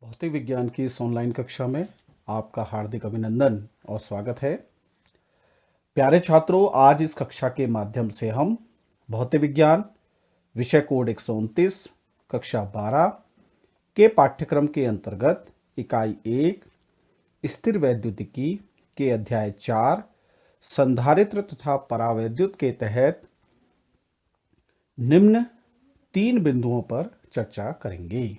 भौतिक विज्ञान की इस ऑनलाइन कक्षा में आपका हार्दिक अभिनंदन और स्वागत है। प्यारे छात्रों, आज इस कक्षा के माध्यम से हम भौतिक विज्ञान विषय कोड 129 कक्षा 12 के पाठ्यक्रम के अंतर्गत इकाई 1 स्थिर वैद्युतिकी के अध्याय 4 संधारित्र तथा परावैद्युत के तहत निम्न 3 बिंदुओं पर चर्चा करेंगे।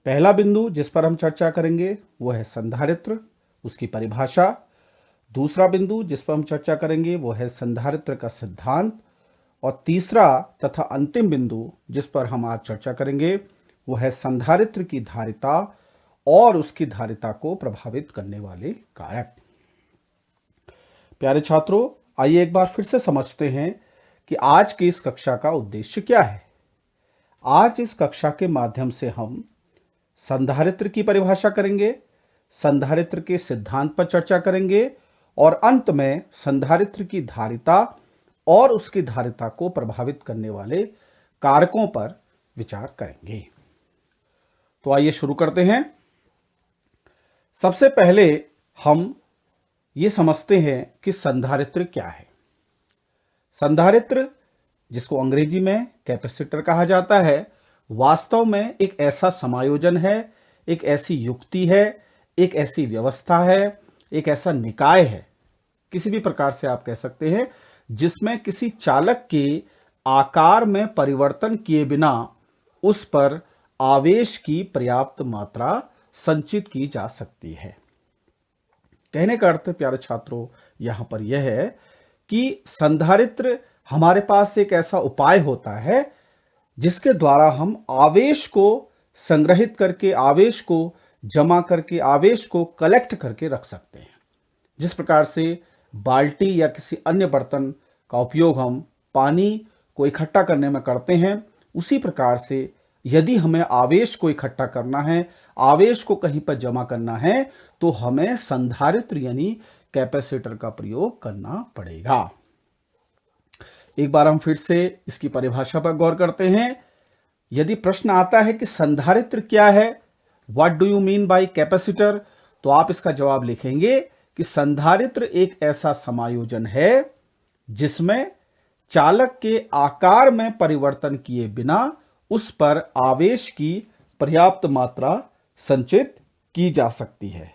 पहला बिंदु जिस पर हम चर्चा करेंगे वो है संधारित्र, उसकी परिभाषा। दूसरा बिंदु जिस पर हम चर्चा करेंगे वो है संधारित्र का सिद्धांत। और तीसरा तथा अंतिम बिंदु जिस पर हम आज चर्चा करेंगे वो है संधारित्र की धारिता और उसकी धारिता को प्रभावित करने वाले कारक। प्यारे छात्रों, आइए एक बार फिर से समझते हैं कि आज की इस कक्षा का उद्देश्य क्या है। आज इस कक्षा के माध्यम से हम संधारित्र की परिभाषा करेंगे, संधारित्र के सिद्धांत पर चर्चा करेंगे और अंत में संधारित्र की धारिता और उसकी धारिता को प्रभावित करने वाले कारकों पर विचार करेंगे। तो आइए शुरू करते हैं। सबसे पहले हम ये समझते हैं कि संधारित्र क्या है। संधारित्र, जिसको अंग्रेजी में कैपेसिटर कहा जाता है, वास्तव में एक ऐसा समायोजन है, एक ऐसी युक्ति है, एक ऐसी व्यवस्था है, एक ऐसा निकाय है, किसी भी प्रकार से आप कह सकते हैं, जिसमें किसी चालक के आकार में परिवर्तन किए बिना उस पर आवेश की पर्याप्त मात्रा संचित की जा सकती है। कहने का अर्थ प्यारे छात्रों यहां पर यह है कि संधारित्र हमारे पास एक ऐसा उपाय होता है जिसके द्वारा हम आवेश को संग्रहित करके, आवेश को जमा करके, आवेश को कलेक्ट करके रख सकते हैं। जिस प्रकार से बाल्टी या किसी अन्य बर्तन का उपयोग हम पानी को इकट्ठा करने में करते हैं, उसी प्रकार से यदि हमें आवेश को इकट्ठा करना है, आवेश को कहीं पर जमा करना है, तो हमें संधारित्र यानी कैपेसिटर का प्रयोग करना पड़ेगा। एक बार हम फिर से इसकी परिभाषा पर गौर करते हैं। यदि प्रश्न आता है कि संधारित्र क्या है, what do you mean by capacitor, तो आप इसका जवाब लिखेंगे कि संधारित्र एक ऐसा समायोजन है जिसमें चालक के आकार में परिवर्तन किए बिना उस पर आवेश की पर्याप्त मात्रा संचित की जा सकती है।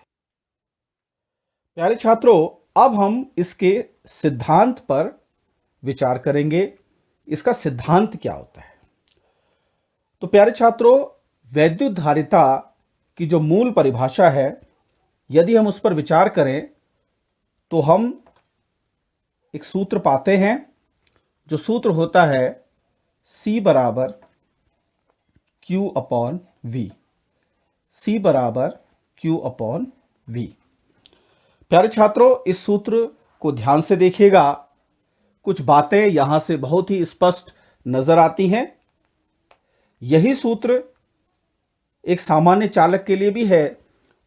प्यारे छात्रों, अब हम इसके सिद्धांत पर विचार करेंगे। इसका सिद्धांत क्या होता है? तो प्यारे छात्रों, वैद्युत धारिता की जो मूल परिभाषा है, यदि हम उस पर विचार करें तो हम एक सूत्र पाते हैं, जो सूत्र होता है C बराबर Q अपॉन V। C बराबर Q अपॉन V। प्यारे छात्रों, इस सूत्र को ध्यान से देखिएगा। कुछ बातें यहां से बहुत ही स्पष्ट नजर आती हैं। यही सूत्र एक सामान्य चालक के लिए भी है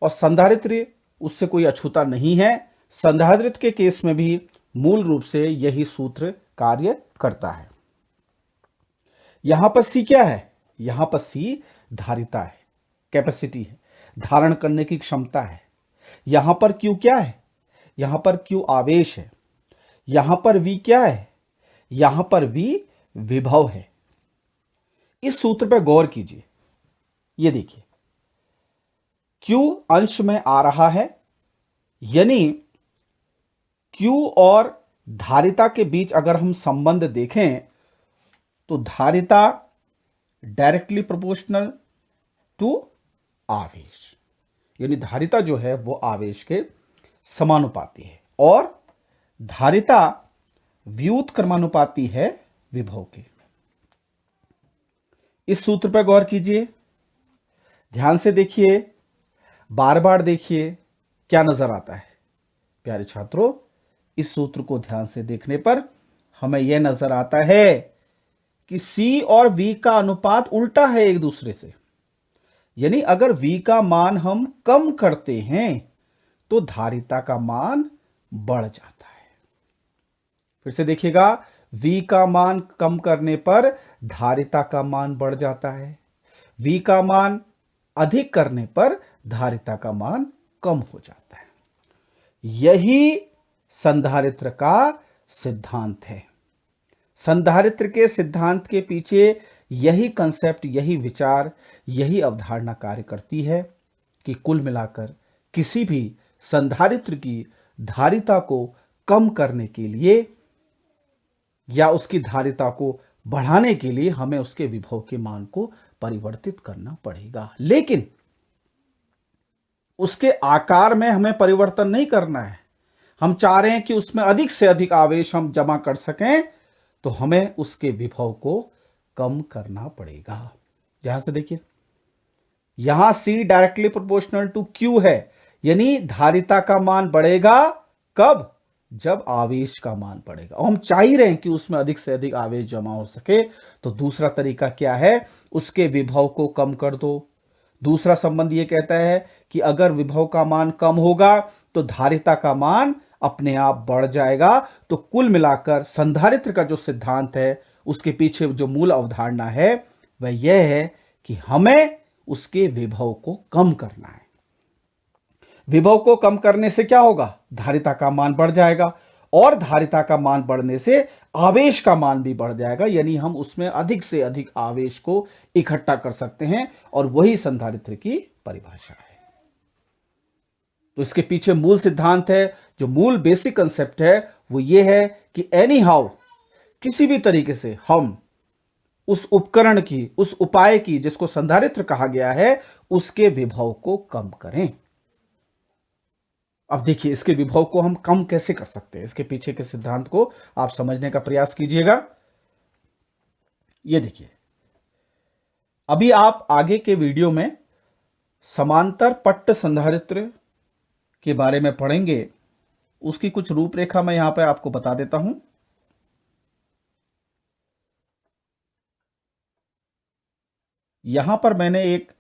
और संधारित्र उससे कोई अछूता नहीं है। संधारित्र के केस में भी मूल रूप से यही सूत्र कार्य करता है। यहां पर C क्या है? यहां पर C धारिता है, कैपेसिटी है, धारण करने की क्षमता है। यहां पर Q क्या है? यहां पर Q आवेश है। यहां पर V क्या है? यहां पर V विभव है। इस सूत्र पर गौर कीजिए। ये देखिए, Q अंश में आ रहा है, यानी Q और धारिता के बीच अगर हम संबंध देखें तो धारिता डायरेक्टली प्रोपोर्शनल टू आवेश, यानी धारिता जो है वो आवेश के समानुपाती है और धारिता व्युत्क्रमानुपाती है विभव के। इस सूत्र पर गौर कीजिए, ध्यान से देखिए, बार बार देखिए, क्या नजर आता है। प्यारे छात्रों, इस सूत्र को ध्यान से देखने पर हमें यह नजर आता है कि C और V का अनुपात उल्टा है एक दूसरे से। यानी अगर V का मान हम कम करते हैं तो धारिता का मान बढ़ जाता है। फिर से देखिएगा, V का मान कम करने पर धारिता का मान बढ़ जाता है। V का मान अधिक करने पर धारिता का मान कम हो जाता है। यही संधारित्र का सिद्धांत है। संधारित्र के सिद्धांत के पीछे यही कंसेप्ट, यही विचार, यही अवधारणा कार्य करती है कि कुल मिलाकर किसी भी संधारित्र की धारिता को कम करने के लिए या उसकी धारिता को बढ़ाने के लिए हमें उसके विभव के मान को परिवर्तित करना पड़ेगा। लेकिन उसके आकार में हमें परिवर्तन नहीं करना है। हम चाह रहे हैं कि उसमें अधिक से अधिक आवेश हम जमा कर सकें, तो हमें उसके विभव को कम करना पड़ेगा। यहां से देखिए, यहां C directly proportional to Q है, यानी धारिता का मान बढ़ेगा कब? जब आवेश का मान बढ़ेगा। और हम चाह ही रहे हैं कि उसमें अधिक से अधिक आवेश जमा हो सके, तो दूसरा तरीका क्या है? उसके विभव को कम कर दो। दूसरा संबंध यह कहता है कि अगर विभव का मान कम होगा तो धारिता का मान अपने आप बढ़ जाएगा। तो कुल मिलाकर संधारित्र का जो सिद्धांत है, उसके पीछे जो मूल अवधारणा है वह यह है कि हमें उसके विभव को कम करना है। विभव को कम करने से क्या होगा? धारिता का मान बढ़ जाएगा, और धारिता का मान बढ़ने से आवेश का मान भी बढ़ जाएगा, यानी हम उसमें अधिक से अधिक आवेश को इकट्ठा कर सकते हैं, और वही संधारित्र की परिभाषा है। तो इसके पीछे मूल सिद्धांत है, जो मूल बेसिक कंसेप्ट है वो ये है कि एनी हाउ, किसी भी तरीके से हम उस उपकरण की, उस उपाय की, जिसको संधारित्र कहा गया है, उसके विभव को कम करें। अब देखिए, इसके विभव को हम कम कैसे कर सकते हैं, इसके पीछे के सिद्धांत को आप समझने का प्रयास कीजिएगा। ये देखिए, अभी आप आगे के वीडियो में समांतर पट्ट संधारित्र के बारे में पढ़ेंगे। उसकी कुछ रूपरेखा मैं यहां पे आपको बता देता हूं। यहां पर मैंने एक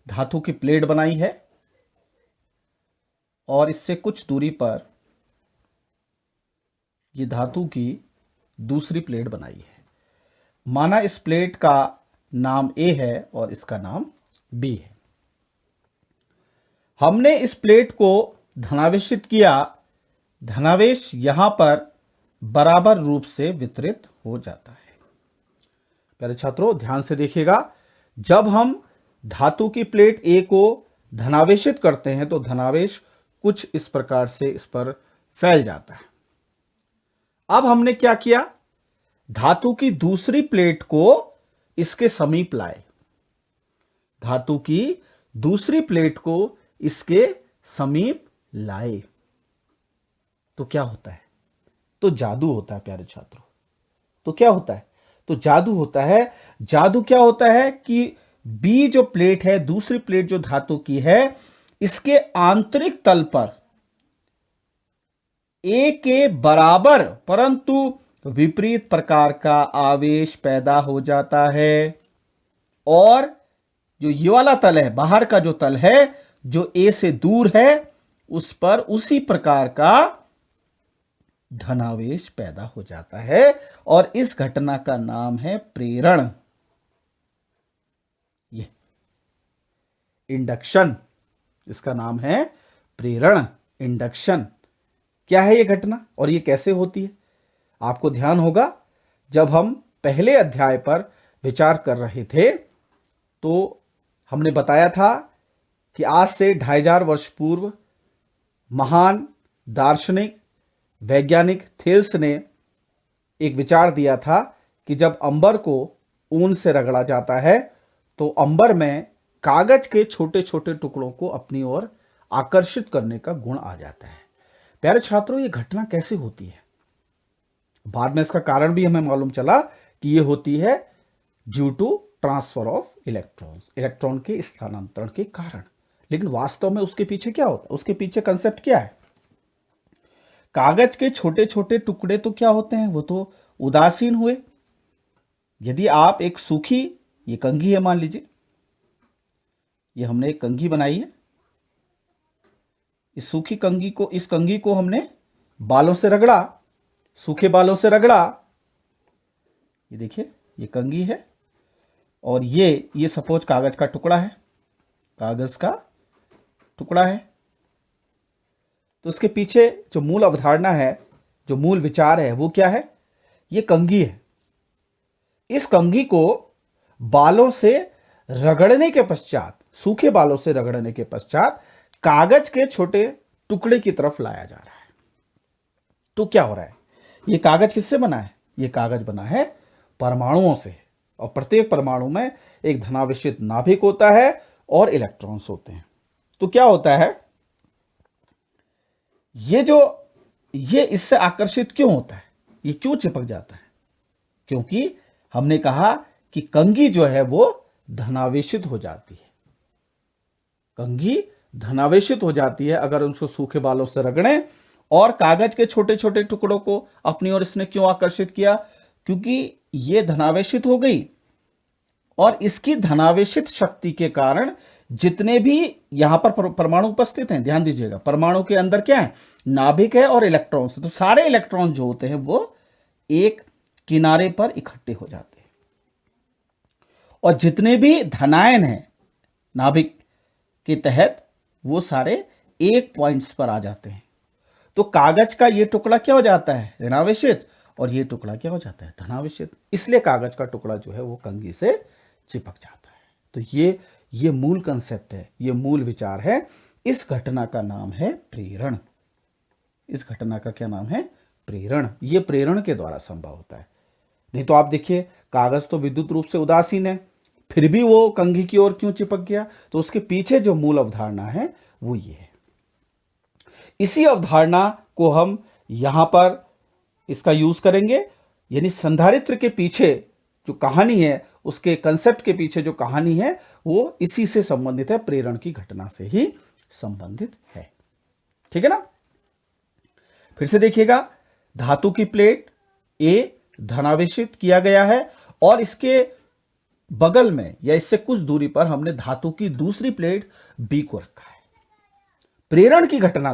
धातु की प्लेट बनाई है, और इससे कुछ दूरी पर यह धातु की दूसरी प्लेट बनाई है। माना इस प्लेट का नाम A है और इसका नाम B है। हमने इस प्लेट को धनावेशित किया। धनावेश यहां पर बराबर रूप से वितरित हो जाता है। प्यारे छात्रों, ध्यान से देखिएगा, जब हम धातु की प्लेट A को धनावेशित करते हैं तो धनावेश कुछ इस प्रकार से इस पर फैल जाता है। अब हमने क्या किया? धातु की दूसरी प्लेट को इसके समीप लाए। धातु की दूसरी प्लेट को इसके समीप लाए तो क्या होता है? तो जादू होता है प्यारे छात्रों। तो क्या होता है? तो जादू होता है। जादू क्या होता है कि B जो प्लेट है, दूसरी प्लेट जो धातु की है, इसके आंतरिक तल पर A के बराबर परंतु विपरीत प्रकार का आवेश पैदा हो जाता है, और जो ये वाला तल है, बाहर का जो तल है, जो A से दूर है, उस पर उसी प्रकार का धनावेश पैदा हो जाता है, और इस घटना का नाम है प्रेरण। ये इंडक्शन, इसका नाम है प्रेरण, इंडक्शन। क्या है ये घटना और ये कैसे होती है? आपको ध्यान होगा, जब हम पहले अध्याय पर विचार कर रहे थे तो हमने बताया था कि आज से 2500 वर्ष पूर्व महान दार्शनिक वैज्ञानिक थेल्स ने एक विचार दिया था कि जब अंबर को ऊन से रगड़ा जाता है तो अंबर में कागज के छोटे छोटे टुकड़ों को अपनी ओर आकर्षित करने का गुण आ जाता है। प्यारे छात्रों, ये घटना कैसे होती है? बाद में इसका कारण भी हमें मालूम चला कि ये होती है due to transfer of electrons, electron के स्थानांतरण के कारण। लेकिन वास्तव में उसके पीछे क्या होता है? उसके पीछे कंसेप्ट क्या है? कागज के छोटे छोटे टुकड़े तो क्या होते हैं? वो तो उदासीन हुए। यदि आप एक सूखी, ये कंघी है मान लीजिए, ये हमने एक कंघी बनाई है, इस सूखी कंघी को, इस कंघी को हमने बालों से रगड़ा, सूखे बालों से रगड़ा। ये देखिए, ये कंघी है और ये सपोज कागज का टुकड़ा है। कागज का टुकड़ा है। तो उसके पीछे जो मूल अवधारणा है, जो मूल विचार है, वो क्या है? ये कंघी है। इस कंघी को बालों से रगड़ने के पश्चात, सूखे बालों से रगड़ने के पश्चात कागज के छोटे टुकड़े की तरफ लाया जा रहा है। तो क्या हो रहा है? ये कागज किससे बना है? ये कागज बना है परमाणुओं से, और प्रत्येक परमाणु में एक धनावेशित नाभिक होता है और इलेक्ट्रॉन्स होते हैं। तो क्या होता है, ये इससे आकर्षित क्यों होता है? ये क्यों चिपक जाता है? क्योंकि हमने कहा कि कंघी जो है वो धनावेशित हो जाती है। कंघी धनावेशित हो जाती है अगर उसको सूखे बालों से रगड़ें। और कागज के छोटे छोटे टुकड़ों को अपनी ओर इसने क्यों आकर्षित किया? क्योंकि ये धनावेशित हो गई, और इसकी धनावेशित शक्ति के कारण जितने भी यहां पर परमाणु उपस्थित हैं, ध्यान दीजिएगा, परमाणु के अंदर क्या है? नाभिक है और इलेक्ट्रॉन्स। तो सारे इलेक्ट्रॉन जो होते हैं वो एक किनारे पर इकट्ठे हो जाते हैं, और जितने भी धनायन हैं नाभिक के तहत वो सारे एक पॉइंट्स पर आ जाते हैं। तो कागज का ये टुकड़ा क्या हो जाता है? ऋणावेशित, और ये टुकड़ा क्या हो जाता है? धनावेशित। इसलिए कागज का टुकड़ा जो है वो कंघी से चिपक जाता है। तो ये मूल कंसेप्ट है, ये मूल विचार है। इस घटना का नाम है प्रेरण। इस घटना का क्या नाम है? प्रेरण। ये प्रेरण के द्वारा संभव होता है। नहीं तो आप देखिए, कागज तो विद्युत रूप से उदासीन है, फिर भी वो कंघी की ओर क्यों चिपक गया? तो उसके पीछे जो मूल अवधारणा है वो ये है। इसी अवधारणा को हम यहां पर इसका यूज करेंगे, यानी संधारित्र के पीछे जो कहानी है, उसके कंसेप्ट के पीछे जो कहानी है वो इसी से संबंधित है, प्रेरण की घटना से ही संबंधित है। ठीक है ना? फिर से देखिएगा, धातु की प्लेट ए धनावेशित किया गया है, और इसके बगल में या इससे कुछ दूरी पर हमने धातु की दूसरी प्लेट बी को रखा है। प्रेरण की घटना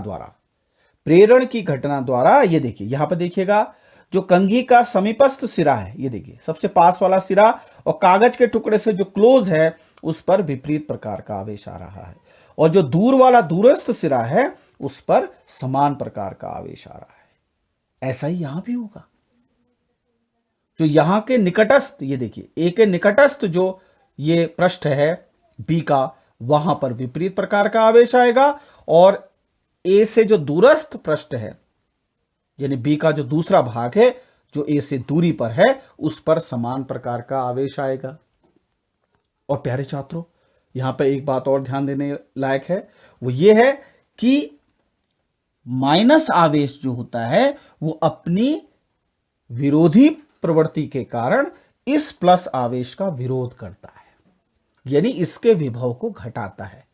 द्वारा ये देखिए, यहां पर देखिएगा, जो कंघी का समीपस्थ सिरा है, ये देखिए सबसे पास वाला सिरा, और कागज के टुकड़े से जो क्लोज है उस पर विपरीत प्रकार का आवेश आ रहा है, और जो दूर वाला दूरस्थ सिरा है उस पर समान प्रकार का आवेश आ रहा है। ऐसा ही यहां भी होगा। जो यहां के निकटस्थ, ये देखिए ए के निकटस्थ जो ये पृष्ठ है बी का, वहां पर विपरीत प्रकार का आवेश आएगा, और ए से जो दूरस्थ पृष्ठ है, यानी बी का जो दूसरा भाग है जो ए से दूरी पर है, उस पर समान प्रकार का आवेश आएगा। और प्यारे छात्रों, यहां पर एक बात और ध्यान देने लायक है, वो ये है कि माइनस आवेश जो होता है वो अपनी विरोधी प्रवृत्ति के कारण इस प्लस आवेश का विरोध करता है, यानी इसके विभव को घटाता है।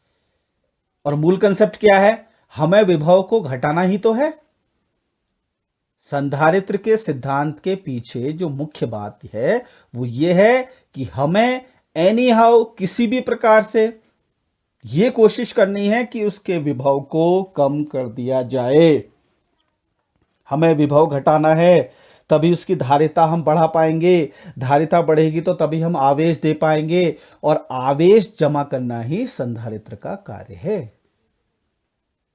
और मूल कंसेप्ट क्या है? हमें विभव को घटाना ही तो है। संधारित्र के सिद्धांत के पीछे जो मुख्य बात है वो ये है कि हमें एनी हाउ, किसी भी प्रकार से ये कोशिश करनी है कि उसके विभव को कम कर दिया जाए। हमें विभव घटाना है, तभी उसकी धारिता हम बढ़ा पाएंगे। धारिता बढ़ेगी तो तभी हम आवेश दे पाएंगे, और आवेश जमा करना ही संधारित्र का कार्य है।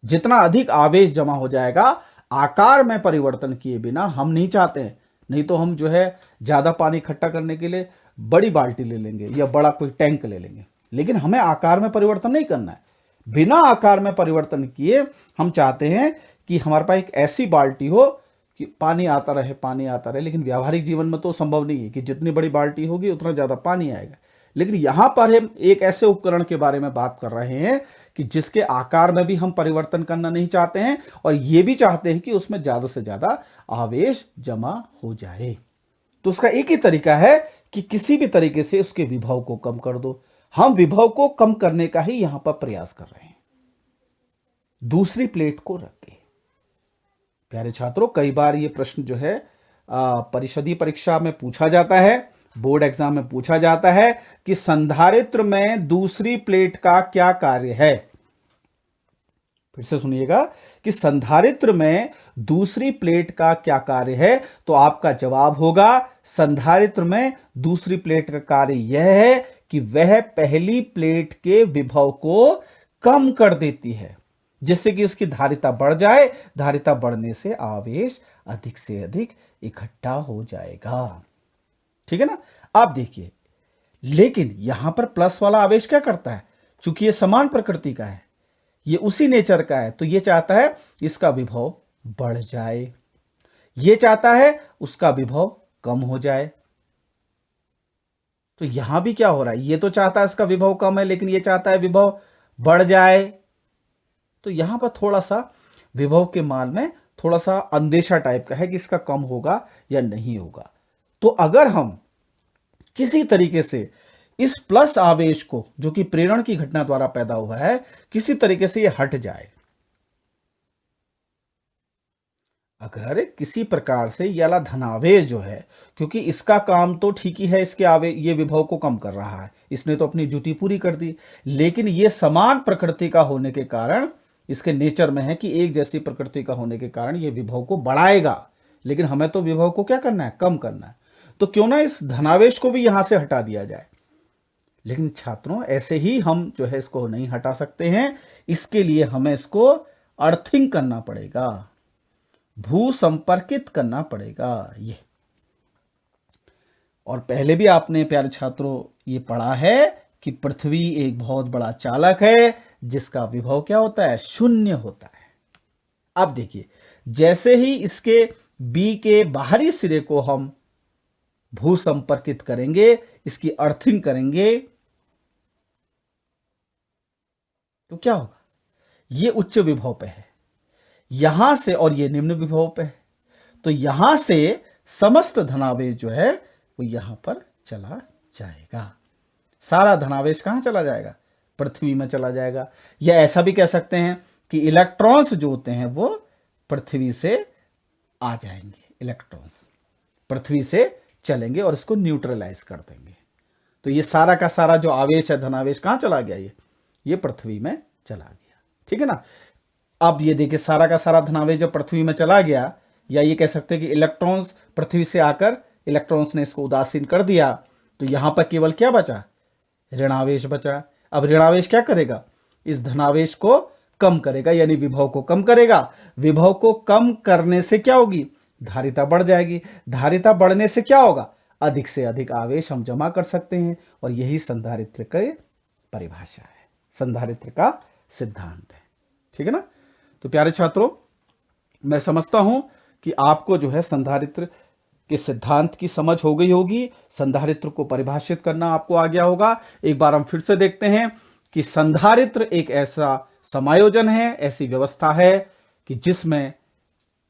जितना अधिक आवेश जमा हो जाएगा, आकार में परिवर्तन किए बिना हम नहीं चाहते हैं। नहीं तो हम जो है ज्यादा पानी इकट्ठा करने के लिए बड़ी बाल्टी ले लेंगे या बड़ा कोई टैंक ले लेंगे, लेकिन हमें आकार में परिवर्तन नहीं करना है। बिना आकार में परिवर्तन किए हम चाहते हैं कि हमारे पास एक ऐसी बाल्टी हो कि पानी आता रहे, लेकिन व्यावहारिक जीवन में तो संभव नहीं है कि जितनी बड़ी बाल्टी होगी उतना ज्यादा पानी आएगा। लेकिन यहां पर हम एक ऐसे उपकरण के बारे में बात कर रहे हैं कि जिसके आकार में भी हम परिवर्तन करना नहीं चाहते हैं, और यह भी चाहते हैं कि उसमें ज्यादा से ज्यादा आवेश जमा हो जाए। तो उसका एक ही तरीका है कि किसी भी तरीके से उसके विभव को कम कर दो। हम विभव को कम करने का ही यहां पर प्रयास कर रहे हैं, दूसरी प्लेट को रख के। प्यारे छात्रों, कई बार ये प्रश्न जो है परिषदीय परीक्षा में पूछा जाता है, बोर्ड एग्जाम में पूछा जाता है कि संधारित्र में दूसरी प्लेट का क्या कार्य है। फिर से सुनिएगा कि संधारित्र में दूसरी प्लेट का क्या कार्य है, तो आपका जवाब होगा संधारित्र में दूसरी प्लेट का कार्य यह है कि वह पहली प्लेट के विभव को कम कर देती है, जिससे कि उसकी धारिता बढ़ जाए। धारिता बढ़ने से आवेश अधिक से अधिक इकट्ठा हो जाएगा। ठीक है ना। आप देखिए, लेकिन यहां पर प्लस वाला आवेश क्या करता है, चूंकि ये समान प्रकृति का है, ये उसी नेचर का है, तो ये चाहता है इसका विभव बढ़ जाए, ये चाहता है उसका विभव कम हो जाए। तो यहां भी क्या हो रहा है, ये तो चाहता है इसका विभव कम है, लेकिन ये चाहता है विभव बढ़ जाए। तो यहां पर थोड़ा सा विभव के मान में थोड़ा सा अंदेशा टाइप का है कि इसका कम होगा या नहीं होगा। तो अगर हम किसी तरीके से इस प्लस आवेश को, जो कि प्रेरण की घटना द्वारा पैदा हुआ है, किसी तरीके से यह हट जाए, अगर किसी प्रकार से ये वाला धनावेश जो है, क्योंकि इसका काम तो ठीक ही है, इसके ये विभव को कम कर रहा है, इसने तो अपनी ड्यूटी पूरी कर दी, लेकिन ये समान प्रकृति का होने के कारण, इसके नेचर में है कि एक जैसी प्रकृति का होने के कारण ये विभव को बढ़ाएगा, लेकिन हमें तो विभव को क्या करना है, कम करना है। तो क्यों ना इस धनावेश को भी यहां से हटा दिया जाए। लेकिन छात्रों, ऐसे ही हम जो है इसको नहीं हटा सकते हैं, इसके लिए हमें इसको अर्थिंग करना पड़ेगा, भू संपर्कित करना पड़ेगा ये। और पहले भी आपने प्यारे छात्रों ये पढ़ा है कि पृथ्वी एक बहुत बड़ा चालक है, जिसका विभव क्या होता है, शून्य होता है। अब देखिए, जैसे ही इसके बी के बाहरी सिरे को हम भू संपर्कित करेंगे, इसकी अर्थिंग करेंगे, तो क्या होगा, ये उच्च विभव पे है यहां से, और ये निम्न विभव पे है, तो यहां से समस्त धनावेश जो है वो यहां पर चला जाएगा। सारा धनावेश कहां चला जाएगा, पृथ्वी में चला जाएगा। या ऐसा भी कह सकते हैं कि इलेक्ट्रॉन्स जो होते हैं वो पृथ्वी से आ जाएंगे, इलेक्ट्रॉन्स पृथ्वी से चलेंगे और इसको न्यूट्रलाइज कर देंगे। तो ये सारा का सारा जो आवेश है, धनावेश कहां चला गया, ये पृथ्वी में चला गया। ठीक है ना। अब ये देखिए, सारा का सारा धनावेश जब पृथ्वी में चला गया, या ये कह सकते हैं कि इलेक्ट्रॉन्स पृथ्वी से आकर इलेक्ट्रॉन्स ने इसको उदासीन कर दिया, तो यहां पर केवल क्या बचा, ऋणावेश बचा। अब ऋणावेश क्या करेगा, इस धनावेश को कम करेगा, यानी विभव को कम करेगा। विभव को कम करने से क्या होगी, धारिता बढ़ जाएगी। धारिता बढ़ने से क्या होगा, अधिक से अधिक आवेश हम जमा कर सकते हैं, और यही संधारित्र की परिभाषा है, संधारित्र का सिद्धांत है। ठीक है ना। तो प्यारे छात्रों, मैं समझता हूं कि आपको जो है संधारित्र के सिद्धांत की समझ हो गई होगी, संधारित्र को परिभाषित करना आपको आ गया होगा। एक बार हम फिर से देखते हैं कि संधारित्र एक ऐसा समायोजन है, ऐसी व्यवस्था है कि जिसमें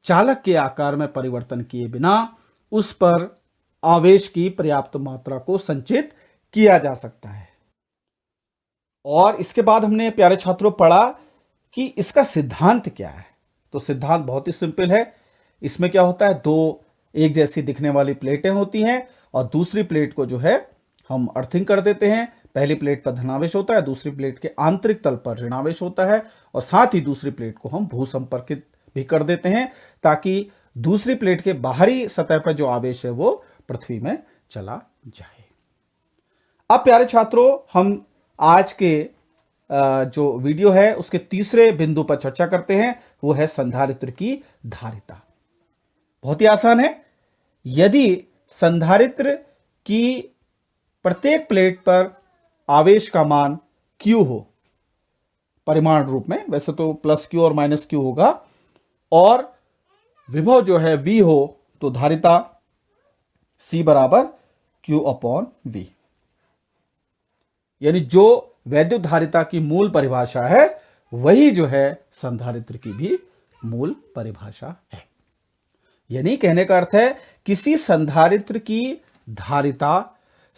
चालक के आकार में परिवर्तन किए बिना उस पर आवेश की पर्याप्त मात्रा को संचित किया जा सकता है। और इसके बाद हमने प्यारे छात्रों पढ़ा कि इसका सिद्धांत क्या है। तो सिद्धांत बहुत ही सिंपल है। इसमें क्या होता है, दो एक जैसी दिखने वाली प्लेटें होती हैं, और दूसरी प्लेट को जो है हम अर्थिंग कर देते हैं। पहली प्लेट पर धनावेश होता है, दूसरी प्लेट के आंतरिक तल पर ऋणावेश होता है, और साथ ही दूसरी प्लेट को हम भू संपर्कित भी कर देते हैं, ताकि दूसरी प्लेट के बाहरी सतह पर जो आवेश है वो पृथ्वी में चला जाए। अब प्यारे छात्रों, हम आज के जो वीडियो है उसके तीसरे बिंदु पर चर्चा करते हैं, वो है संधारित्र की धारिता। बहुत ही आसान है। यदि संधारित्र की प्रत्येक प्लेट पर आवेश का मान Q हो, परिमाण रूप में, वैसे तो प्लस Q और माइनस Q होगा, और विभव जो है V हो, तो धारिता C बराबर Q/V, यानी जो वैद्युत धारिता की मूल परिभाषा है वही जो है संधारित्र की भी मूल परिभाषा है। यानी कहने का अर्थ है, किसी संधारित्र की धारिता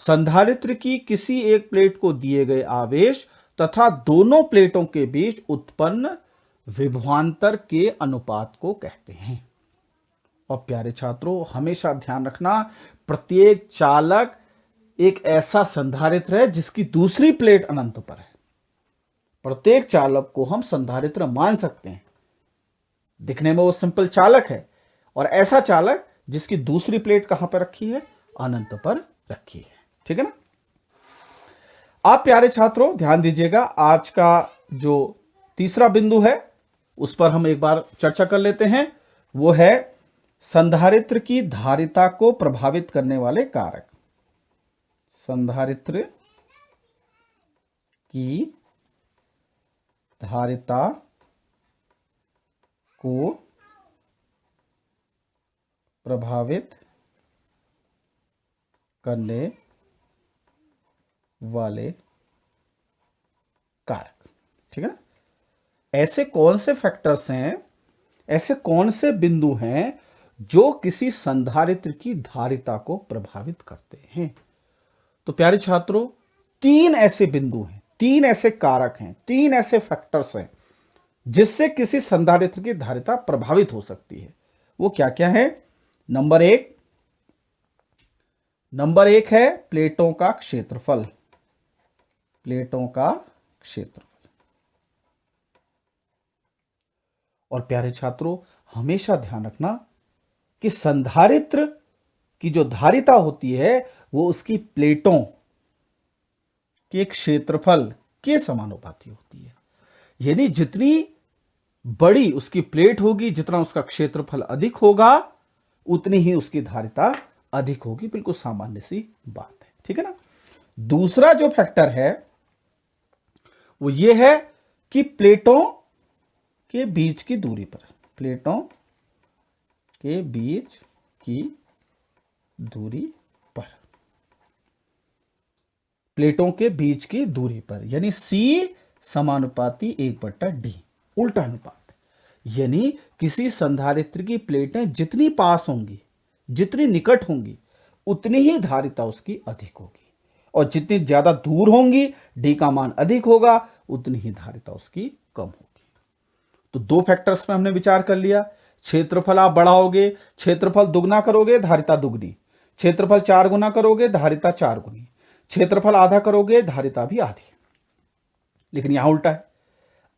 संधारित्र की किसी एक प्लेट को दिए गए आवेश तथा दोनों प्लेटों के बीच उत्पन्न विभवांतर के अनुपात को कहते हैं। और प्यारे छात्रों, हमेशा ध्यान रखना, प्रत्येक चालक एक ऐसा संधारित्र है जिसकी दूसरी प्लेट अनंत पर है। प्रत्येक चालक को हम संधारित्र मान सकते हैं, दिखने में वो सिंपल चालक है, और ऐसा चालक जिसकी दूसरी प्लेट कहां पर रखी है, अनंत पर रखी है। ठीक है ना। आप प्यारे छात्रों ध्यान दीजिएगा, आज का जो तीसरा बिंदु है उस पर हम एक बार चर्चा कर लेते हैं। वो है संधारित्र की धारिता को प्रभावित करने वाले कारक। संधारित्र की धारिता को प्रभावित करने वाले कारक। ठीक है ना? ऐसे कौन से फैक्टर्स हैं, ऐसे कौन से बिंदु हैं जो किसी संधारित्र की धारिता को प्रभावित करते हैं? तो प्यारे छात्रों, तीन ऐसे बिंदु हैं, तीन ऐसे कारक हैं, तीन ऐसे फैक्टर्स हैं जिससे किसी संधारित्र की धारिता प्रभावित हो सकती है। वो क्या क्या है? नंबर एक है प्लेटों का क्षेत्रफल। प्लेटों का क्षेत्रफल। और प्यारे छात्रों, हमेशा ध्यान रखना कि संधारित्र की जो धारिता होती है वो उसकी प्लेटों के क्षेत्रफल के समानुपाती होती है। यानी जितनी बड़ी उसकी प्लेट होगी, जितना उसका क्षेत्रफल अधिक होगा, उतनी ही उसकी धारिता अधिक होगी। बिल्कुल सामान्य सी बात है। ठीक है ना? दूसरा जो फैक्टर है वो ये है कि प्लेटों के बीच की दूरी पर, प्लेटों के बीच की दूरी पर, प्लेटों के बीच की दूरी पर, यानी C समानुपाती 1/D, उल्टा अनुपात। यानी किसी संधारित्र की प्लेटें जितनी पास होंगी, जितनी निकट होंगी, उतनी ही धारिता उसकी अधिक होगी, और जितनी ज्यादा दूर होंगी, D का मान अधिक होगा, उतनी ही धारिता उसकी कम होगी। तो दो फैक्टर्स पे हमने विचार कर लिया। क्षेत्रफल आप बढ़ाओगे, क्षेत्रफल दुगना करोगे, धारिता दुगनी। क्षेत्रफल 4 गुना करोगे, धारिता 4 गुनी। क्षेत्रफल आधा करोगे, धारिता भी आधी। लेकिन यहां उल्टा है,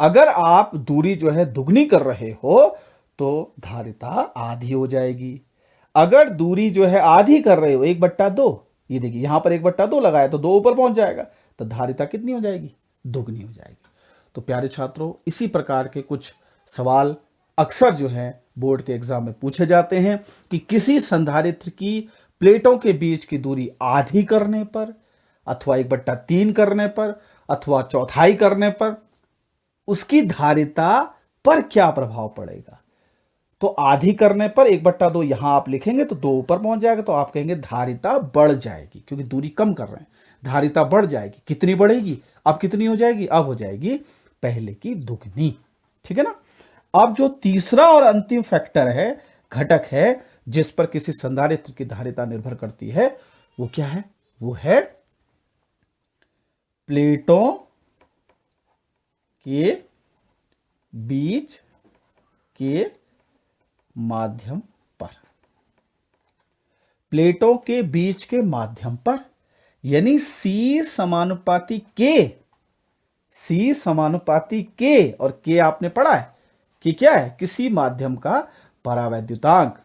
अगर आप दूरी जो है दुगनी कर रहे हो तो धारिता आधी हो जाएगी। अगर दूरी जो है आधी कर रहे हो, 1/2, ये देखिए यहां पर 1/2 लगाया तो 2 ऊपर पहुंच जाएगा, तो धारिता कितनी हो जाएगी? दुगनी हो जाएगी। तो प्यारे छात्रों, इसी प्रकार के कुछ सवाल अक्सर जो है बोर्ड के एग्जाम में पूछे जाते हैं कि किसी संधारित्र की प्लेटों के बीच की दूरी आधी करने पर, अथवा 1/3 करने पर, अथवा चौथाई करने पर उसकी धारिता पर क्या प्रभाव पड़ेगा। तो आधी करने पर 1/2 यहां आप लिखेंगे तो 2 ऊपर पहुंच जाएगा, तो आप कहेंगे धारिता बढ़ जाएगी, क्योंकि दूरी कम कर रहे हैं, धारिता बढ़ जाएगी। कितनी बढ़ेगी? अब कितनी हो जाएगी? अब हो जाएगी पहले की दुगनी। ठीक है ना? अब जो तीसरा और अंतिम फैक्टर है, घटक है, जिस पर किसी संधारित्र की धारिता निर्भर करती है, वो क्या है? वो है प्लेटों के बीच के माध्यम पर। प्लेटों के बीच के माध्यम पर, यानी C समानुपाती K, और K आपने पढ़ा है कि क्या है? किसी माध्यम का परावैद्युतांक।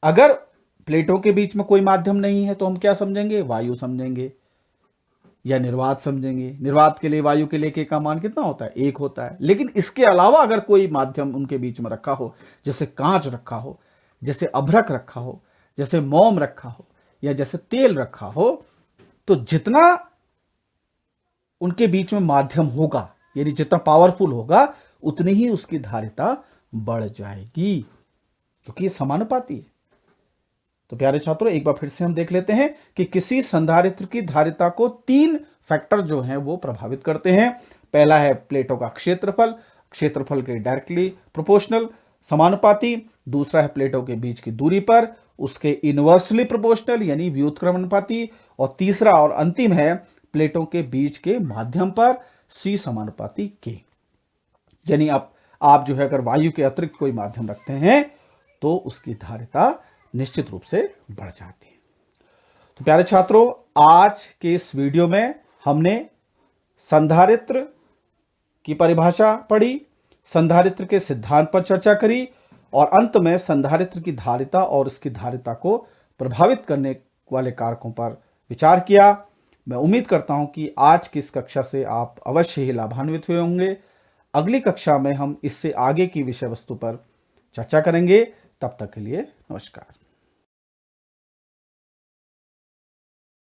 अगर प्लेटों के बीच में कोई माध्यम नहीं है तो हम क्या समझेंगे? वायु समझेंगे या निर्वात समझेंगे। निर्वात के लिए, वायु के लिए K का मान कितना होता है? 1 होता है। लेकिन इसके अलावा अगर कोई माध्यम उनके बीच में रखा हो, जैसे कांच रखा हो, जैसे अभ्रक रखा हो, जैसे मोम रखा हो, या जैसे तेल रखा हो, तो जितना उनके बीच में माध्यम होगा, यानी जितना पावरफुल होगा, उतनी ही उसकी धारिता बढ़ जाएगी, क्योंकि ये समानुपाती है। तो प्यारे छात्रों, एक बार फिर से हम देख लेते हैं कि किसी संधारित्र की धारिता को 3 फैक्टर जो हैं वो प्रभावित करते हैं। पहला है प्लेटों का क्षेत्रफल, क्षेत्रफल के डायरेक्टली प्रोपोर्शनल, समानुपाती। दूसरा है प्लेटों के बीच की दूरी पर, उसके इनवर्सली प्रोपोर्शनल, यानी व्युत्क्रमानुपाती। और तीसरा और अंतिम है प्लेटों के बीच के माध्यम पर, C समानुपाती K। यानी आप जो है अगर वायु के अतिरिक्त कोई माध्यम रखते हैं तो उसकी धारिता निश्चित रूप से बढ़ जाती है। तो प्यारे छात्रों, आज के इस वीडियो में हमने संधारित्र की परिभाषा पढ़ी, संधारित्र के सिद्धांत पर चर्चा करी, और अंत में संधारित्र की धारिता और इसकी धारिता को प्रभावित करने वाले कारकों पर विचार किया। मैं उम्मीद करता हूं कि आज की इस कक्षा से आप अवश्य ही लाभान्वित हुए होंगे। अगली कक्षा में हम इससे आगे की विषय वस्तु पर चर्चा करेंगे। तब तक के लिए नमस्कार।